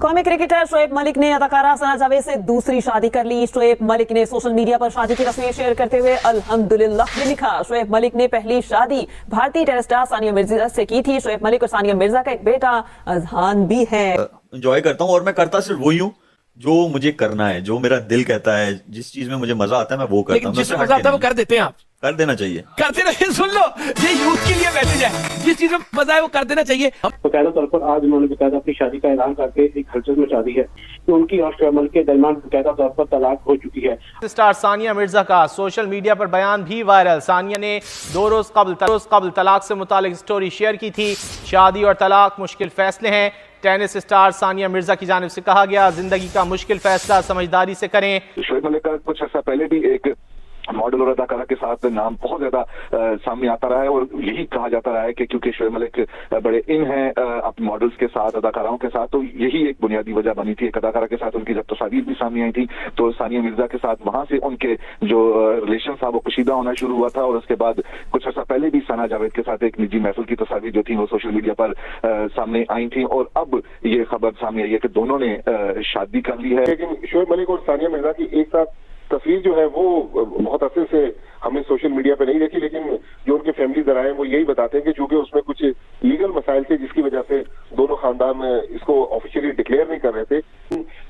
कौमी क्रिकेटर शोएब मलिक ने अदाकारा सना जावेद से दूसरी शादी कर ली। शोएब मलिक ने सोशल मीडिया पर शादी की तस्वीर शेयर करते हुए अल्हम्दुलिल्लाह में लिखा। शोएब मलिक ने पहली शादी भारतीय टेनिस स्टार सानिया मिर्जा से की थी। शोएब मलिक और सानिया मिर्जा का एक बेटा अजहान भी है। एंजॉय करता हूँ और मैं करता सिर्फ वही हूँ जो मुझे करना है, जो मेरा दिल कहता है, जिस चीज में मुझे मजा आता है मैं वो करता हूँ। जिसमें मजा आता है वो कर देते हैं आप? कर देना चाहिए। करते रहिए। सुन लो, ये यूथ के लिए मैसेज है, जिस चीज में मजा है वो कर देना चाहिए। बकायदा तौर पर आज उन्होंने बकायदा अपनी शादी का ऐलान करके एक हलचल मचा दी है कि उनकी और शोएब मलिक के दरमियान बकायदा तौर पर तलाक हो चुकी है। स्टार सानिया मिर्जा का सोशल मीडिया पर बयान भी वायरल। सानिया ने 2 रोज कबल तलाक से मुतालिक स्टोरी शेयर की थी। शादी और तलाक मुश्किल फैसले हैं। टेनिस स्टार सानिया मिर्जा की जानिब से कहा गया, जिंदगी का मुश्किल फैसला समझदारी से करें। शोएब मलिक का कुछ अर्सा पहले भी एक मॉडल और अदाकारा के साथ नाम बहुत ज्यादा सामने आता रहा है और यही कहा जाता रहा है कि क्योंकि शोएब मलिक बड़े इन हैं अपने मॉडल्स के साथ, अदाकाराओं के साथ, तो यही एक बुनियादी वजह बनी थी। एक अदाकारा के साथ उनकी जब तस्वीर भी सामने आई थी तो सानिया मिर्जा के साथ वहां से उनके जो रिलेशन था वो कशीदा होना शुरू हुआ था और उसके बाद कुछ अर्सा पहले भी सना जावेद के साथ एक निजी महफिल की तस्वीर जो थी वो सोशल मीडिया पर सामने आई थी और अब ये खबर सामने आई है कि दोनों ने शादी कर ली है। लेकिन शोएब मलिक और सानिया मिर्जा की एक साथ तस्वीर जो है वो बहुत अरसे से हमने सोशल मीडिया पे नहीं देखी, लेकिन जो उनके फैमिली जराए हैं वो यही बताते हैं कि चूंकि उसमें कुछ लीगल मसाइल थे जिसकी वजह से दोनों खानदान इसको ऑफिशियली डिक्लेयर नहीं कर रहे थे।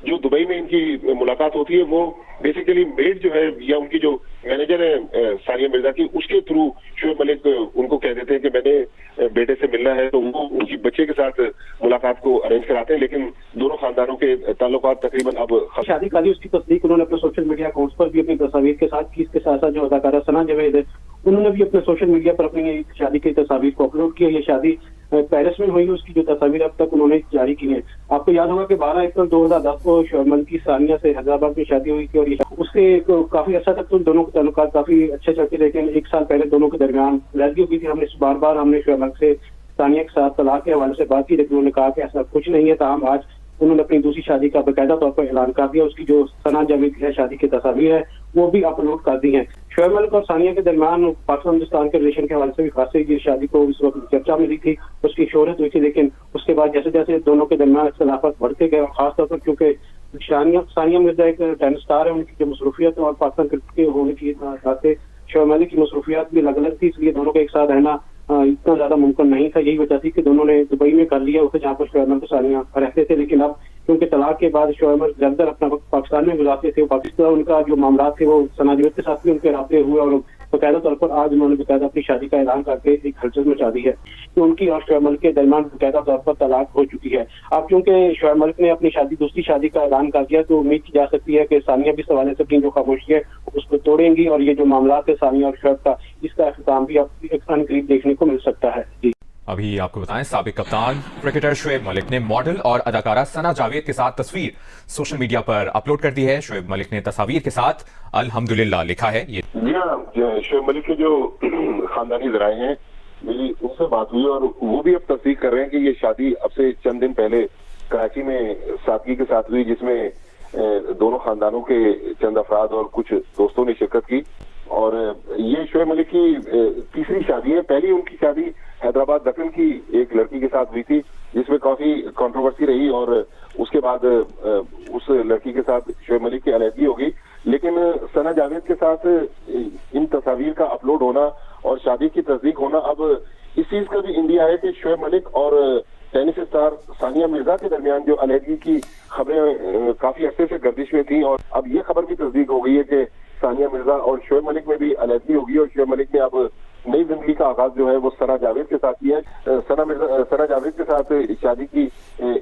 जो दुबई में इनकी मुलाकात होती है वो बेसिकली मेड जो है या उनकी जो मैनेजर है सानिया मिर्जा की, उसके थ्रू शोएब मलिक उनको कह देते हैं कि मैंने बेटे से मिलना है, तो वो उनकी बच्चे के साथ मुलाकात को अरेंज कराते हैं। लेकिन दोनों खानदानों के ताल्लुकात तकरीबन अब शादी का उसकी तस्दीक उन्होंने अपने सोशल मीडिया अकाउंट्स पर भी अपनी तस्वीर के साथ की। इसके साथ साथ जो अदाकारा सना जावेद है उन्होंने भी अपने सोशल मीडिया पर अपनी शादी की तस्वीर को अपलोड किया। ये शादी पेरिस में हुई, उसकी जो तस्वीर अब तक उन्होंने जारी की है। आपको याद होगा कि 12 अप्रैल 2010 को शोएब मलिक की सानिया से हैदराबाद में शादी हुई थी और उससे काफी अर्सा तक तो दोनों के ताल्लुकात काफी अच्छे चलते, लेकिन एक साल पहले दोनों के दरमियान लड़की हुई थी। हमने बार हमने शोएब मलिक से सानिया के साथ तलाक के हवाले से बात की, लेकिन उन्होंने कहा कि ऐसा कुछ नहीं है। ताहम आज उन्होंने अपनी दूसरी शादी का बाकायदा तौर पर ऐलान कर दिया। उसकी जो सना जावेद है शादी की तस्वीर है वो भी अपलोड कर दी है। शोएब मलिक और सानिया के दरमियान पाकिस्तान हिंदुस्तान के रिलेशन के हवाले से भी खासी ये शादी को इस वक्त चर्चा मिली थी, उसकी शोहरत हुई थी, लेकिन उसके बाद जैसे जैसे दोनों के दरमियान इख्तिलाफात बढ़ते गए और खासतौर पर क्योंकि सानिया मिर्जा एक टेनिस स्टार है, उनकी जो मसरूफियत और पाकिस्तान क्रिकेट के होने की साथ शोएब मलिक की मसरूफियात भी अलग अलग थी, इसलिए दोनों का एक साथ रहना इतना ज्यादा मुमकिन नहीं था। यही वजह थी कि दोनों ने दुबई में कर लिया उसे जहाँ पर शोएब मलिक सानिया रहते थे। लेकिन अब क्योंकि तलाक के बाद शोएब मलिक ज्यादातर अपना वक्त पाकिस्तान में गुजारते थे, पाकिस्तान उनका जो मामला थे वो सना जावेद के साथ भी उनके राब्ते हुए और बकायदा तौर पर आज उन्होंने बकायदा अपनी शादी का ऐलान करके एक हलचल मचा दी है कि उनकी और शोएब मलिक के दरमियान बकायदा तौर पर तलाक हो चुकी है। अब क्योंकि शोएब मलिक ने अपनी दूसरी शादी का ऐलान कर दिया तो उम्मीद की जा सकती है कि सानिया भी इस हवाले से अपनी जो खामोशी है उसको तोड़ेंगी और ये जो मामला है सानिया और शोएब का, इसका अख्ताम भी अब एक करीब देखने को मिल सकता है। जी अभी आपको बताएं, साबिक कप्तान क्रिकेटर शोएब मलिक ने मॉडल और अदाकारा सना जावेद के साथ तस्वीर सोशल मीडिया पर अपलोड कर दी है। शोएब मलिक ने तस्वीर के साथ अल्हम्दुलिल्लाह लिखा है। ये शोएब मलिक के जो खानदानी जराए हैं मेरी उनसे बात हुई और वो भी अब तस्दीक कर रहे हैं कि ये शादी अब से चंद दिन पहले कराची में सादगी के साथ हुई, जिसमें दोनों खानदानों के चंद अफराद और कुछ दोस्तों ने शिरकत की और ये शोएब मलिक की तीसरी शादी है। पहली उनकी शादी हैदराबाद दक्कन की एक लड़की के साथ हुई थी जिसमें काफी कंट्रोवर्सी रही और उसके बाद उस लड़की के साथ शोएब मलिक की अलहदगी हो गई। लेकिन सना जावेद के साथ इन तस्वीर का अपलोड होना और शादी की तस्दीक होना अब इस चीज का भी इंडिया है कि शोएब मलिक और टेनिस स्टार सानिया मिर्जा के दरमियान जो अलहदगी की खबरें काफी अरसे से गर्दिश में थी और अब ये खबर भी तस्दीक हो गई है कि सानिया मिर्जा और शोएब मलिक में भी अलहदगी होगी और शोएब मलिक ने अब नई जिंदगी का आगाज जो है वो सना जावेद के साथ किया है। सना जावेद के साथ शादी की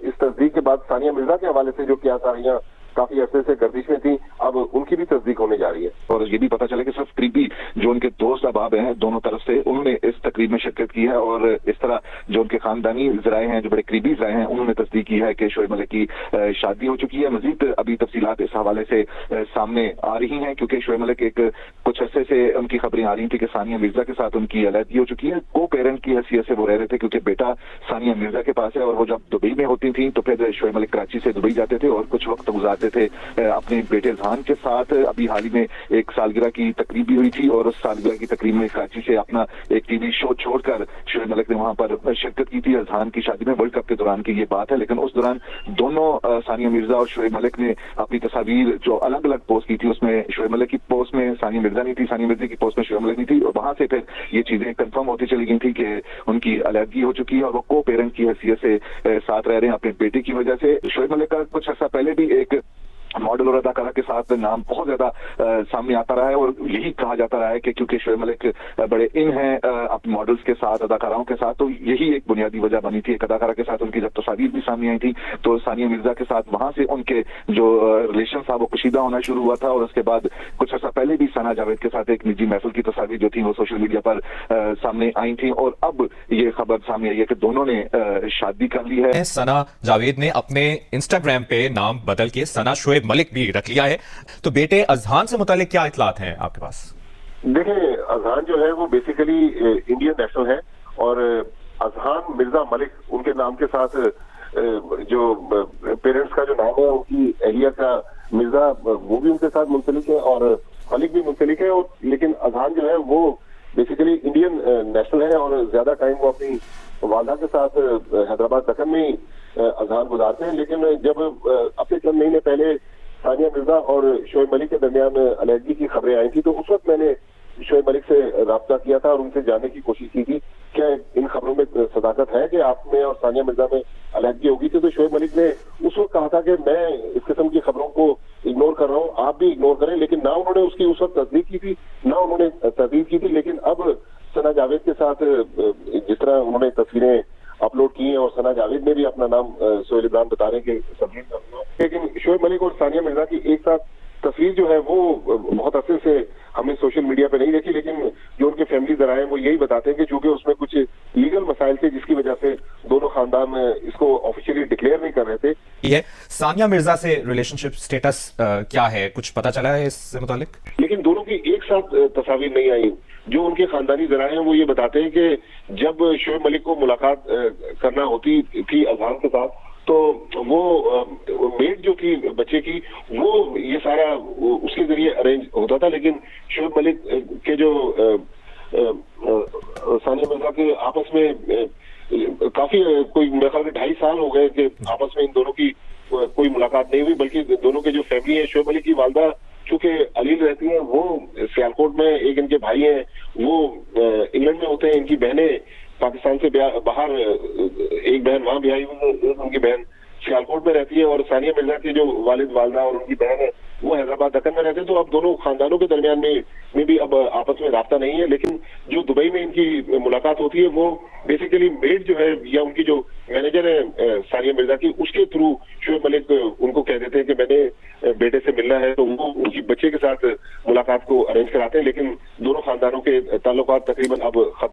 इस तस्दीक के बाद सानिया मिर्जा के हवाले से जो क्या सारियां काफी अरसे से गर्दिश में थी अब उनकी भी तस्दीक होने जा रही है। और ये भी पता चला कि सब करीबी जो उनके दोस्त अहबाब हैं दोनों तरफ से उन्होंने इस तकरीब में शिरकत की है और इस तरह जो उनके खानदानी जराए हैं, जो बड़े करीबी जराए हैं, उन्होंने तस्दीक की है कि शोएब मलिक की शादी हो चुकी है। मजीद अभी तफसीलात इस हवाले से सामने आ रही हैं क्योंकि शोएब मलिक एक कुछ अरसे से उनकी खबरें आ रही थी कि सानिया मिर्जा के साथ उनकी अलहदगी हो चुकी है। को पेरेंट की हैसियत से वो रह रहे थे क्योंकि बेटा सानिया मिर्जा के पास है और वो जब दुबई में होती थी तो फिर शोएब मलिक कराची से दुबई जाते थे और कुछ वक्त गुजारते کرتے تھے اپنے بیٹے اذہان کے ساتھ. ابھی حال ہی میں ایک سالگرہ کی تقریب بھی ہوئی تھی اور اس سالگرہ کی تقریب میں کراچی سے اپنا ایک ٹی وی شو چھوڑ کر شعیب ملک نے وہاں پر شرکت کی تھی اذہان کی شادی میں. ورلڈ کپ کے دوران کی یہ بات ہے, لیکن اس دوران دونوں ثانیہ مرزا اور شعیب ملک نے اپنی تصاویر جو الگ الگ پوسٹ کی تھی, اس میں شعیب ملک کی پوسٹ میں ثانیہ مرزا نہیں تھی, ثانیہ مرزا کی پوسٹ میں شعیب ملک نہیں تھی. اور وہاں سے پھر یہ چیزیں کنفرم ہوتی چلی گئی تھی کہ ان کی علیحدگی ہو چکی ہے اور وہ کو پیرنٹ کی حیثیت سے ساتھ رہ رہے ہیں اپنے بیٹے کی وجہ سے. شعیب ملک کا کچھ عرصہ پہلے بھی ایک ماڈل اور اداکارہ کے ساتھ نام بہت زیادہ سامنے آتا رہا ہے اور یہی کہا جاتا رہا ہے کہ کیونکہ شعیب ملک بڑے ان ہیں اپنے ماڈلز کے ساتھ, اداکاراؤں کے ساتھ, تو یہی ایک بنیادی وجہ بنی تھی. ایک اداکارہ کے ساتھ ان کی جب تصاویر بھی سامنے آئی تھی تو ثانیہ مرزا کے ساتھ وہاں سے ان کے جو ریلیشن تھا وہ کشیدہ ہونا شروع ہوا تھا. اور اس کے بعد کچھ عرصہ پہلے بھی ثنا جاوید کے ساتھ ایک نجی محفل کی تصاویر جو تھیں وہ سوشل میڈیا پر سامنے آئی تھیں اور اب یہ خبر سامنے آئی ہے کہ دونوں نے شادی کر لی ہے. ثنا جاوید نے اپنے انسٹاگرام پہ نام بدل کے ثنا شعیب ملک بھی رکھ لیا ہے. تو بیٹے اذہان سے متعلق کیا اطلاعات ہیں آپ کے پاس؟ دیکھیں, اذہان جو ہے وہ بیسیکلی انڈین نیشنل ہے اور اذہان مرزا ملک ان کے نام کے ساتھ جو پیرنٹس کا جو نام ہے ان کی اہلیہ کا مرزا وہ بھی ان کے ساتھ منسلک ہے اور ملک بھی منسلک ہے. لیکن اذہان جو ہے وہ بیسیکلی انڈین نیشنل ہے اور زیادہ ٹائم وہ اپنی والدہ کے ساتھ حیدرآباد دکن میں ہی اذہان گزارتے ہیں. لیکن جب اب سے چند مہینے پہلے ثانیہ مرزا اور شعیب ملک کے درمیان علیحدگی کی خبریں آئی تھیں تو اس وقت میں نے شعیب ملک سے رابطہ کیا تھا اور ان سے جاننے کی کوشش کی تھی کیا ان خبروں میں صداقت ہے کہ آپ میں اور ثانیہ مرزا میں علیحدگی ہوگی تھی. تو شعیب ملک نے اس وقت کہا تھا کہ میں اس قسم کی خبروں کو اگنور کر رہا ہوں, آپ بھی اگنور کریں. لیکن نہ انہوں نے اس کی اس وقت تصدیق کی تھی نہ انہوں نے تردید کی تھی. لیکن اب ثنا جاوید کے ساتھ جس طرح انہوں نے تصویریں اپلوڈ کی ہیں اور ثنا جاوید نے بھی اپنا نام سہیل عمران بتا رہے ہیں کہ سبمٹ کرنا, لیکن شعیب ملک اور ثانیہ مرزا کی ایک ساتھ تصویر جو ہے وہ بہت عرصے سے ہمیں سوشل میڈیا پہ نہیں دیکھی. لیکن جو ان کے فیملی ذرائع ہیں وہ یہی بتاتے ہیں کہ چونکہ اس میں کچھ لیگل مسائل تھے جس کی وجہ سے دونوں خاندان اس کو آفیشیلی ڈکلیئر نہیں کر رہے تھے. یہ ثانیہ مرزا سے ریلیشن شپ سٹیٹس کیا ہے, کچھ پتا چلا ہے اس سے متعلق؟ لیکن دونوں کی ایک ساتھ تصاویر نہیں آئی. جو ان کے خاندانی ذرائع ہیں وہ یہ بتاتے ہیں کہ جب شعیب ملک کو ملاقات کرنا ہوتی تھی اذہان کے ساتھ تو وہ میٹ جو تھی بچے کی وہ یہ سارا اس کے ذریعے ارینج ہوتا تھا. لیکن شعیب ملک کے جو ثانیہ مرزا کے آپس میں کافی کوئی میرے خیال سے 2.5 سال ہو گئے کہ آپس میں ان دونوں کی کوئی ملاقات نہیں ہوئی, بلکہ دونوں کے جو فیملی ہے شعیب ملک کی والدہ چونکہ علیل رہتی ہیں وہ سیالکوٹ میں, ایک ان کے بھائی ہیں وہ انگلینڈ میں ہوتے ہیں, ان کی بہنیں پاکستان سے باہر, ایک بہن وہاں بھی آئی ہوئی ہے, ان کی بہن سیالکوٹ میں رہتی ہے اور ثانیہ مرزا کے جو والد والدہ اور ان کی بہن ہے وہ حیدرآباد دکن میں رہتے ہیں. تو اب دونوں خاندانوں کے درمیان میں بھی اب آپس میں رابطہ نہیں ہے. لیکن جو دبئی میں ان کی ملاقات ہوتی ہے وہ بیسیکلی میڈ جو ہے یا ان کی جو مینیجر ہے ثانیہ مرزا کی اس کے تھرو شعیب ملک ان کو کہہ دیتے ہیں کہ میں نے بیٹے سے ملنا ہے تو وہ ان کی بچے کے ساتھ ملاقات کو ارینج کراتے ہیں. لیکن دونوں خاندانوں کے تعلقات تقریباً اب ختم